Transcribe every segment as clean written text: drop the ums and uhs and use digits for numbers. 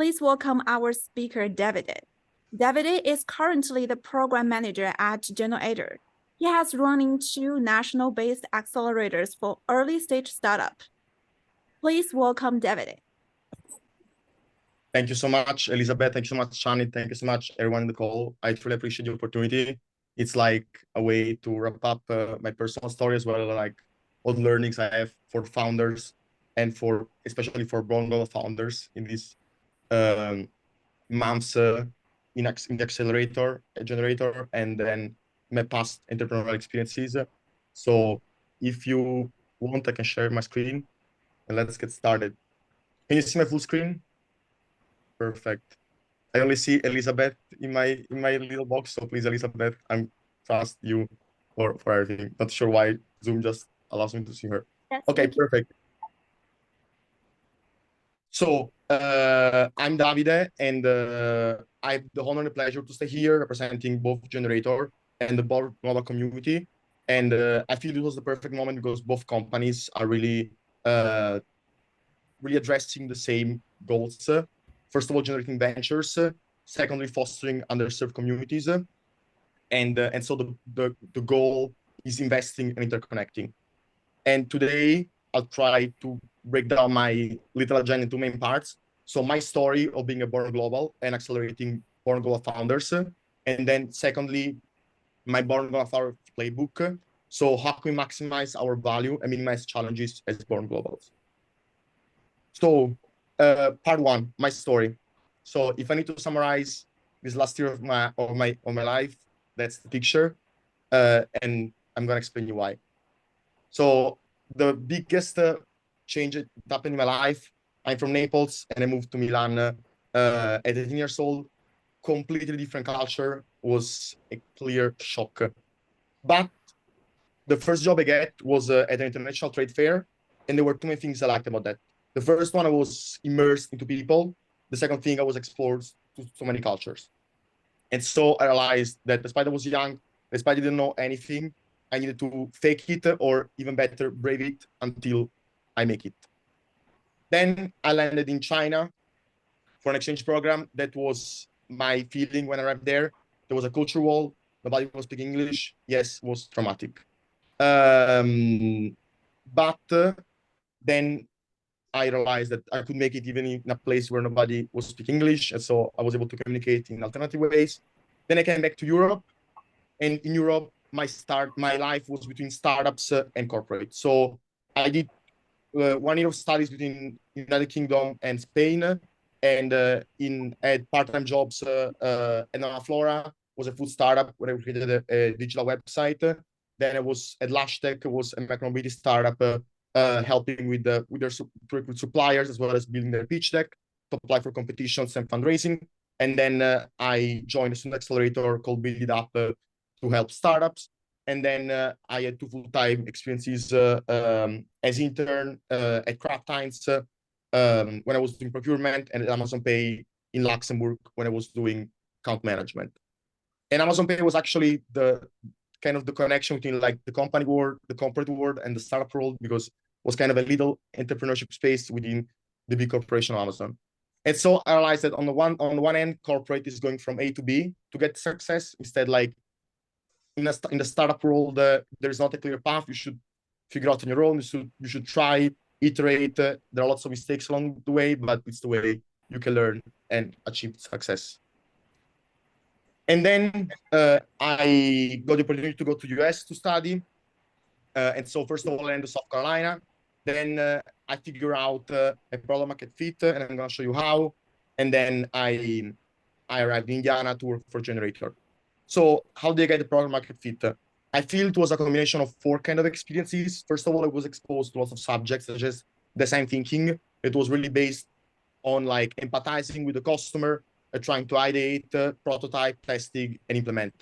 Please welcome our speaker, David. David is currently the program manager at Innovators. He has running 2 national-based accelerators for early-stage startup. Please welcome David. Thank you so much, Elizabeth. Thank you so much, Shani. Thank you so much, everyone in the call. I truly appreciate the opportunity. It's like a way to wrap up my personal story as well, like all the learnings I have for founders and for especially for Born founders in these months in the accelerator generator, and then my past entrepreneurial experiences. So if you want, I can share my screen and let's get started. Can you see my full screen? Perfect. I only see Elizabeth in my little box, so please, Elizabeth, I'm trust you for everything. Not sure why Zoom just allows me to see her. Yes, okay, perfect. So I'm Davide, and I have the honor and pleasure to stay here representing both Generator and the Born Global community. And I feel it was the perfect moment because both companies are really addressing the same goals. First of all, generating ventures. Secondly, fostering underserved communities. And so the goal is investing and interconnecting. And today, I'll try to break down my little agenda into main parts. So my story of being a Born Global and accelerating Born Global founders. And then secondly, my Born Global founder playbook. So how can we maximize our value and minimize challenges as Born Globals? So part one, my story. So if I need to summarize this last year of my life, that's the picture, and I'm gonna explain you why. So the biggest change that happened in my life, I'm from Naples and I moved to Milan at 18 years old. Completely different culture, was a clear shock. But the first job I get was at an international trade fair, and there were too many things I liked about that. The first one, I was immersed into people. The second thing, I was exposed to so many cultures. And so I realized that despite I was young, despite I didn't know anything, I needed to fake it, or even better, brave it until I make it. Then I landed in China for an exchange program. That was my feeling when I arrived there. There was a culture wall. Nobody was speaking English. Yes, it was traumatic. But then I realized that I could make it even in a place where nobody was speaking English. And so I was able to communicate in alternative ways. Then I came back to Europe. And in Europe, my life was between startups and corporate. So I did 1 year of studies between United Kingdom and Spain, and had part-time jobs at Flora, was a food startup where I created a digital website. Then I was at Lashtech, was a micromobility startup, helping with their suppliers, as well as building their pitch deck to apply for competitions and fundraising. And then I joined a student accelerator called Build It Up to help startups. And then I had 2 full-time experiences as intern at Kraft Heinz when I was doing procurement, and at Amazon Pay in Luxembourg when I was doing account management. And Amazon Pay was actually the kind of the connection between like the company world, the corporate world, and the startup world, because it was kind of a little entrepreneurship space within the big corporation of Amazon. And so I realized that on the one end, corporate is going from A to B to get success. Instead, like in the startup world, there's not a clear path. You should figure out on your own. You should try, iterate. There are lots of mistakes along the way, but it's the way you can learn and achieve success. And then I got the opportunity to go to the US to study. And so first of all, I went to South Carolina. Then I figure out a product market fit, and I'm going to show you how. And then I arrived in Indiana to work for Generator. So how did I get the product market fit? I feel it was a combination of 4 kind of experiences. First of all, I was exposed to lots of subjects, such as design thinking. It was really based on like empathizing with the customer, trying to ideate, prototype, testing, and implement.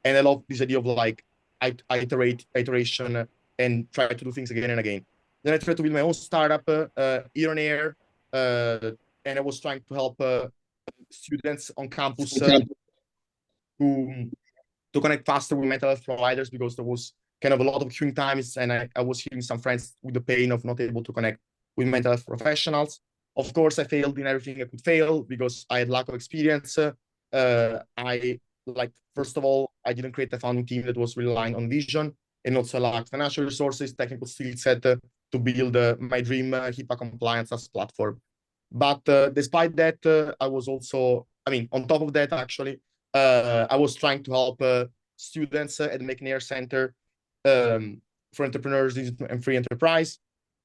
And I love this idea of like iteration, and try to do things again and again. Then I tried to build my own startup, Ear on Air, and I was trying to help students on campus to connect faster with mental health providers, because there was kind of a lot of queuing times, and I was hearing some friends with the pain of not able to connect with mental health professionals. Of course, I failed in everything I could fail because I had lack of experience. First of all, I didn't create a founding team that was relying on vision, and also lacked financial resources, technical skill set to build my dream HIPAA compliance as platform. But despite that, I was also, on top of that, actually, I was trying to help students at the McNair Center for Entrepreneurs and Free Enterprise.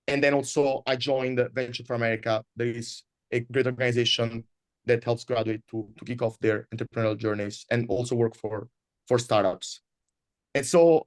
And then also I joined Venture for America. There is a great organization that helps graduates to kick off their entrepreneurial journeys and also work for startups. And so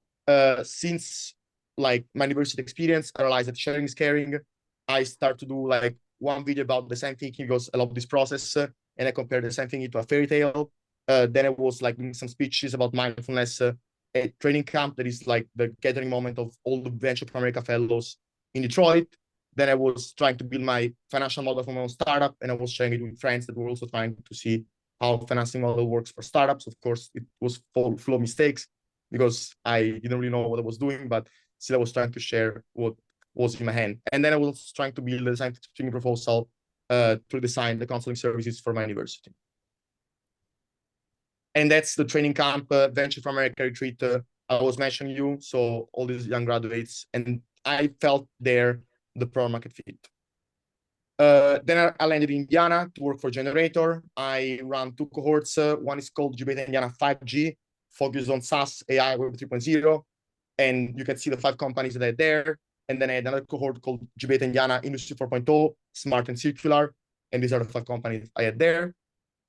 since like my university experience, I realized that sharing is caring. I start to do like one video about design thinking because I love this process, and I compared design thinking to a fairy tale. Then I was like doing some speeches about mindfulness at training camp. That is like the gathering moment of all the Venture for America fellows in Detroit. Then I was trying to build my financial model for my own startup, and I was sharing it with friends that were also trying to see how financing model works for startups. Of course, it was full of mistakes because I didn't really know what I was doing, but still I was trying to share what was in my hand. And then I was trying to build a scientific thinking proposal to design the counseling services for my university. And that's the training camp, Venture for America retreat I was mentioning you. So all these young graduates, and I felt there the product market fit. Then I landed in Indiana to work for Generator. I ran 2 cohorts. One is called Jubeta Indiana 5G, focused on SaaS, AI, Web 3.0. And you can see the 5 companies that are there. And then I had another cohort called Jubeta Indiana Industry 4.0, Smart and Circular. And these are the 5 companies I had there.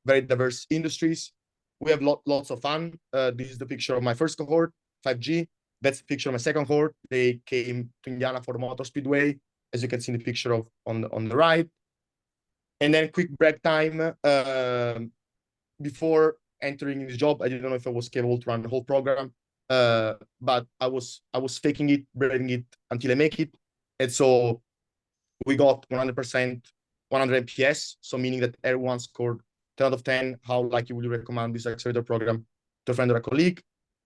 Very diverse industries. We have lots of fun. This is the picture of my first cohort, 5G. That's the picture of my second cohort. They came to Indiana for the Motor Speedway, as you can see in the picture of on the right. And then quick break time. Before entering this job, I didn't know if I was capable to run the whole program, but I was faking it, braving it until I make it. And so we got 100%, 100 NPS, so meaning that everyone scored 10 out of 10. How likely would you recommend this accelerator program to a friend or a colleague?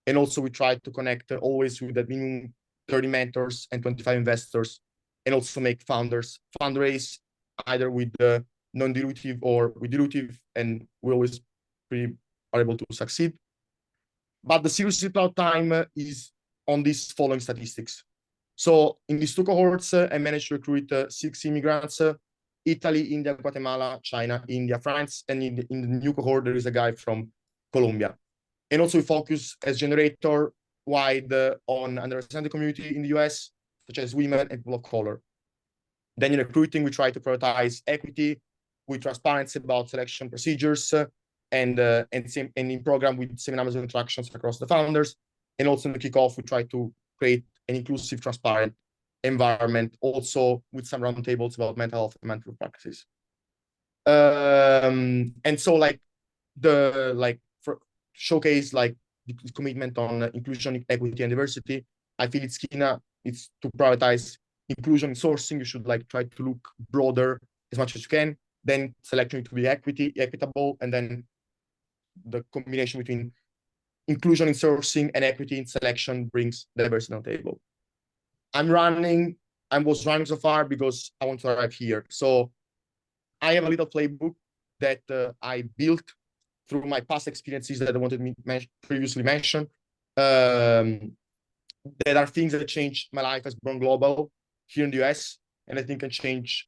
And also we tried to connect always with the minimum 30 mentors and 25 investors, and also make founders fundraise either with the non-dilutive or with dilutive, and we always are able to succeed. But the serious cloud time is on these following statistics. So in these 2 cohorts, I managed to recruit 6 immigrants, Italy, India, Guatemala, China, India, France, and in the new cohort, there is a guy from Colombia. And also we focus as Generator wide on underrepresented community in the US, such as women and people of color. Then in recruiting, we try to prioritize equity with transparency about selection procedures, and in program with seminars and interactions across the founders. And also in the kickoff, we try to create an inclusive, transparent environment, also with some roundtables about mental health and mental practices. And so for showcase the commitment on inclusion, equity, and diversity, I feel it's key now. It's to prioritize inclusion in sourcing. You should try to look broader as much as you can. Then selection to be equitable, and then the combination between inclusion in sourcing and equity in selection brings diversity on the table. I was running so far because I want to arrive here. So I have a little playbook that I built through my past experiences that I wanted me previously mentioned. That are things that changed my life as born global here in the US, and I think can change,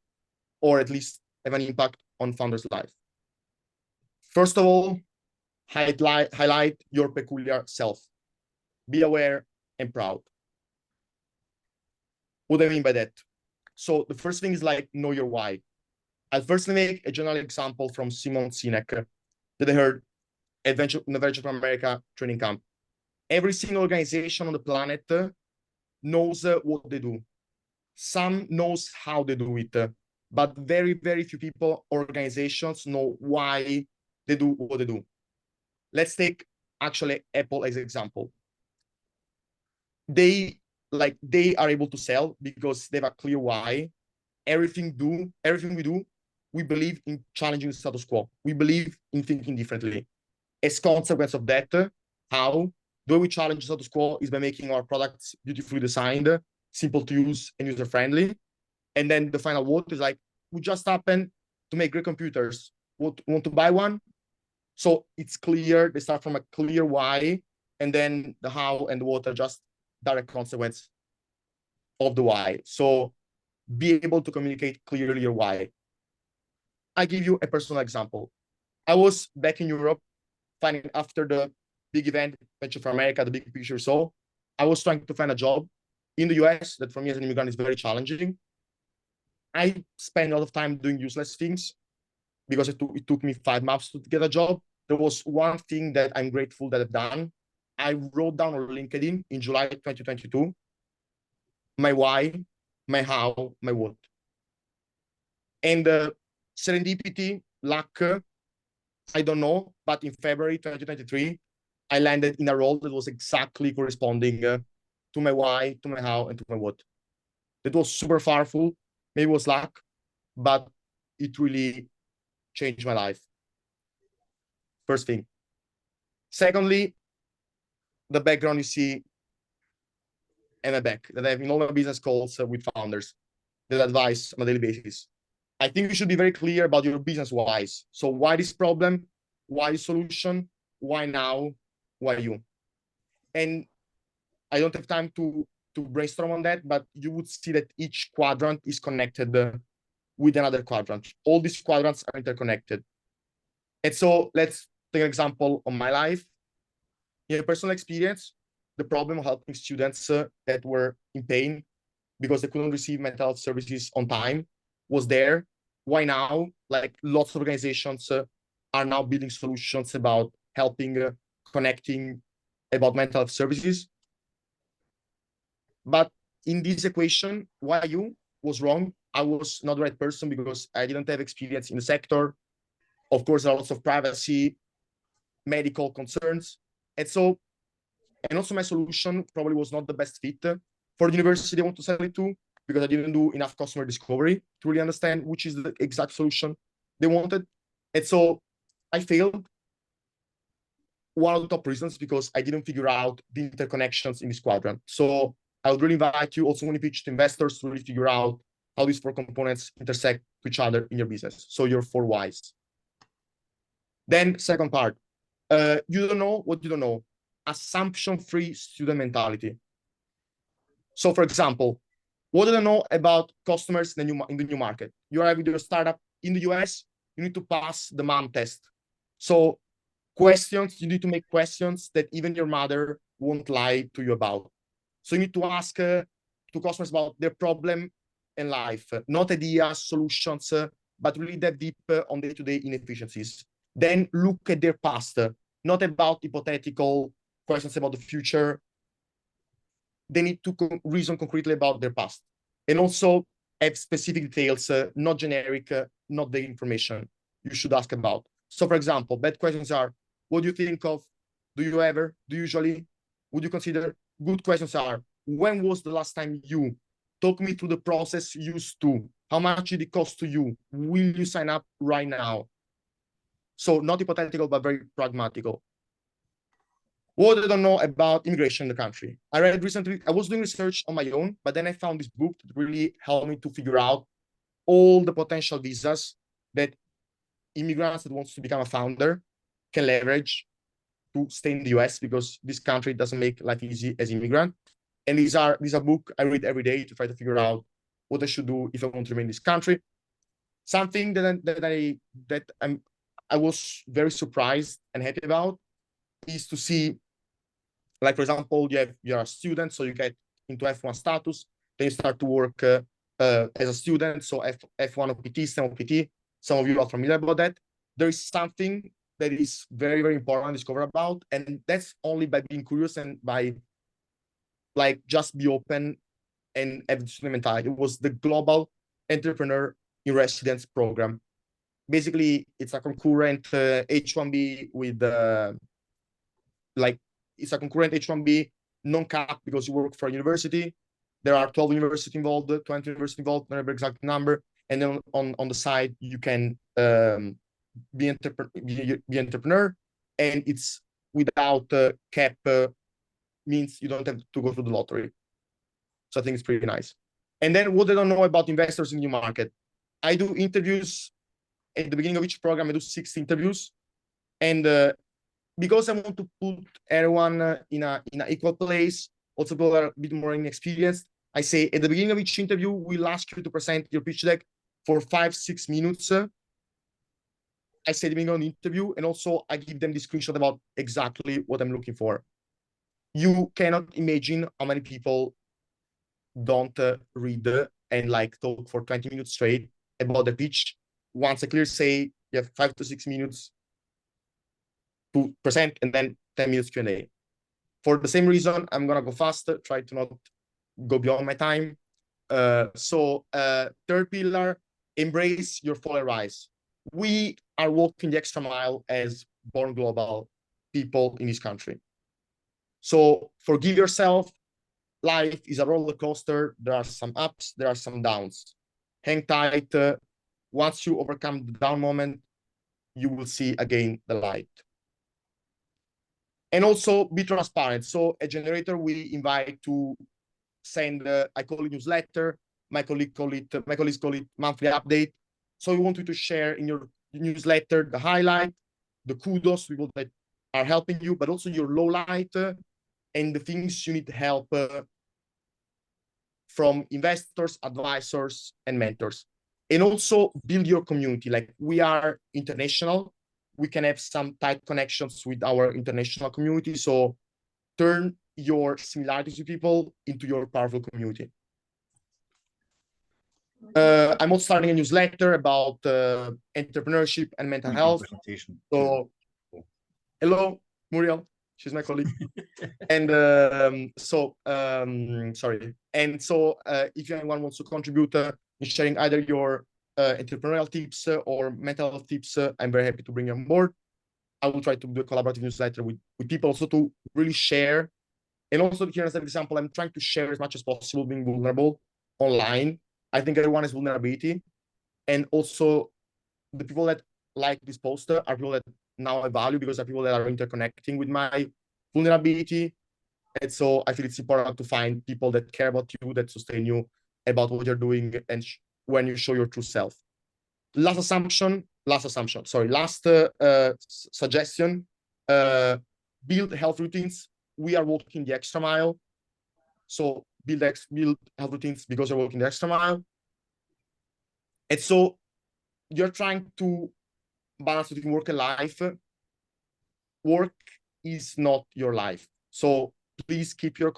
or at least have an impact on founders' life. First of all, highlight your peculiar self. Be aware and proud. What do I mean by that? So the first thing is know your why. I'll first make a general example from Simon Sinek that I heard at the Venture for America training camp. Every single organization on the planet knows what they do. Some knows how they do it, but very, very few people, organizations know why they do what they do. Let's take actually Apple as an example. They are able to sell because they have a clear why. Everything we do, we believe in challenging the status quo. We believe in thinking differently. As consequence of that, how do we challenge the status quo is by making our products beautifully designed, simple to use, and user-friendly. And then the final word is we just happen to make great computers. Want to buy one? So it's clear, they start from a clear why, and then the how and the what are just direct consequence of the why. So be able to communicate clearly your why. I give you a personal example. I was back in Europe, finding after the big event, Venture for America, the big picture. So I was trying to find a job in the US that for me as an immigrant is very challenging. I spent a lot of time doing useless things because it took me 5 months to get a job. There was one thing that I'm grateful that I've done. I wrote down on LinkedIn in July 2022, my why, my how, my what. And serendipity, luck, I don't know, but in February 2023, I landed in a role that was exactly corresponding to my why, to my how, and to my what. That was super powerful. Maybe it was luck, but it really changed my life. First thing. Secondly, the background you see in my back that I have in all my business calls with founders that advise on a daily basis. I think you should be very clear about your business whys. So why this problem? Why solution? Why now? Why you? And I don't have time to brainstorm on that, but you would see that each quadrant is connected with another quadrant. All these quadrants are interconnected. And so let's take an example of my life. In a personal experience, the problem of helping students that were in pain because they couldn't receive mental health services on time was there. Why now? Like lots of organizations are now building solutions about helping, connecting about mental health services. But in this equation, why you was wrong. I was not the right person because I didn't have experience in the sector. Of course, there are lots of privacy, medical concerns. And so, and also my solution probably was not the best fit for the university I want to sell it to, because I didn't do enough customer discovery to really understand which is the exact solution they wanted. And so I failed. One of the top reasons because I didn't figure out the interconnections in this quadrant. So I would really invite you also when you pitch to investors to really figure out how these four components intersect with each other in your business. So your four whys. Then second part, you don't know what you don't know. Assumption-free student mentality. So for example, what do you know about customers in the new market? You are with your startup in the US, you need to pass the MAM test. So questions, you need to make questions that even your mother won't lie to you about. So you need to ask to customers about their problem in life, not ideas, solutions, but really dive deep on day-to-day inefficiencies. Then look at their past, not about hypothetical questions about the future. They need to reason concretely about their past. And also have specific details, not generic, not the information you should ask about. So for example, bad questions are, what do you think of? Do you ever? Do you usually? Would you consider? Good questions are, when was the last time you? Talk me through the process used to. How much did it cost to you? Will you sign up right now? So not hypothetical, but very pragmatical. What I don't know about immigration in the country. I read recently, I was doing research on my own, but then I found this book that really helped me to figure out all the potential visas that immigrants that wants to become a founder can leverage to stay in the US, because this country doesn't make life easy as immigrant. And these are book I read every day to try to figure out what I should do if I want to remain in this country. Something that I was very surprised and happy about is to see, like for example, you're a student, so you get into F1 status, then you start to work as a student, so F1 OPT, STEM OPT. Some of you are familiar about that. There is something that is very, very important to discover about, and that's only by being curious and by like just be open and have the student mentality. It was the Global Entrepreneur in Residence program. Basically, it's a concurrent H1B with like it's a concurrent H1B non-cap because you work for a university. There are 12 universities involved, 20 universities involved, not the exact number. And then on the side, you can be entrepreneur, and it's without cap, means you don't have to go through the lottery. So I think it's pretty nice. And then what they don't know about investors in new market. I do interviews at the beginning of each program. I do 6 interviews, and because I want to put everyone in a equal place, also people are a bit more inexperienced, I say at the beginning of each interview, we'll ask you to present your pitch deck for 5-6 minutes. I say at the beginning of the interview, and also I give them the screenshot about exactly what I'm looking for. You cannot imagine how many people don't read and like talk for 20 minutes straight about the pitch. Once I clearly say you have 5 to 6 minutes to present, and then 10 minutes Q&A. For the same reason, I'm gonna go faster, try to not go beyond my time. Third pillar, embrace your fall and rise. We are walking the extra mile as born global people in this country. So forgive yourself. Life is a roller coaster. There are some ups, there are some downs. Hang tight. Once you overcome the down moment, you will see again the light. And also be transparent. So a generator we invite to send, I call it newsletter. My colleagues call it monthly update. So we want you to share in your newsletter the highlight, the kudos, people that are helping you, but also your low light and the things you need help from investors, advisors, and mentors. And also build your community. Like, we are international. We can have some tight connections with our international community. So turn your similarities with people into your powerful community. I'm also starting a newsletter about entrepreneurship and mental health. So, hello, Muriel. She's my colleague. And sorry. And so if anyone wants to contribute in sharing either your entrepreneurial tips or mental health tips, I'm very happy to bring you on board. I will try to do a collaborative newsletter with people also to really share. And also here as an example, I'm trying to share as much as possible being vulnerable online. I think everyone has vulnerability. And also the people that like this poster are people that now I value, because are people that are interconnecting with my vulnerability. And so I feel it's important to find people that care about you, that sustain you, about what you're doing, and when you show your true self. Last suggestion, build health routines. We are walking the extra mile. So build health routines because you're walking the extra mile. And so you're trying to balance between work and life. Work is not your life. So please keep your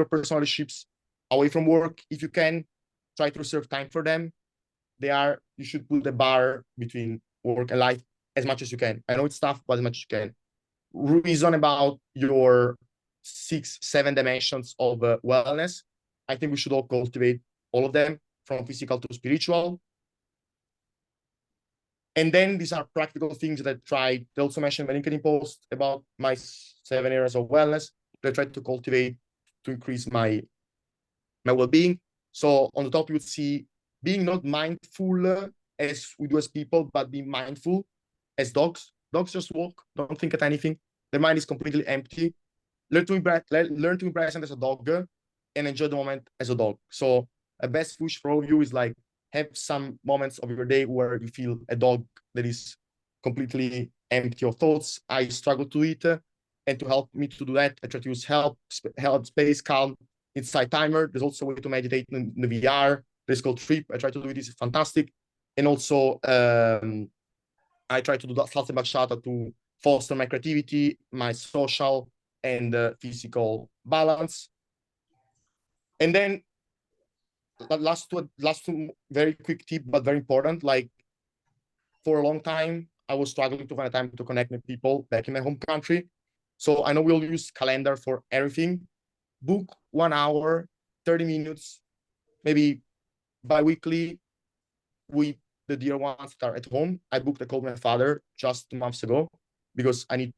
personal relationships away from work. If you can, try to reserve time for them. You should put the bar between work and life as much as you can. I know it's tough, but as much as you can. Reason about your 6-7 dimensions of wellness. I think we should all cultivate all of them, from physical to spiritual. And then these are practical things that I tried. They also mentioned my LinkedIn post about my 7 areas of wellness that I tried to cultivate to increase my well-being. So on the top, you would see being not mindful as we do as people, but be mindful as dogs. Dogs just walk, don't think at anything. Their mind is completely empty. Learn to be present as a dog and enjoy the moment as a dog. So a best wish for all of you is like, have some moments of your day where you feel a dog that is completely empty of thoughts. I struggle to eat, and to help me to do that, I try to use help, space, calm, insight timer. There's also a way to meditate in the VR. There's called Trip. I try to do it. It's fantastic. And also, I try to do that salsa bachata to foster my creativity, my social and physical balance. And then last two very quick tip, but very important. Like, for a long time, I was struggling to find time to connect with people back in my home country. So I know we'll use calendar for everything. Book 1 hour, 30 minutes, maybe bi-weekly, with the dear ones that are at home. I booked a call with my father just 2 months ago because I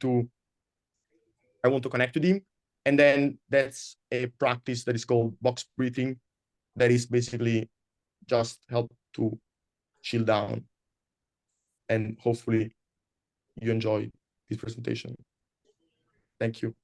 want to connect with him. And then that's a practice that is called box breathing, that is basically just help to chill down. And hopefully you enjoy this presentation. Thank you.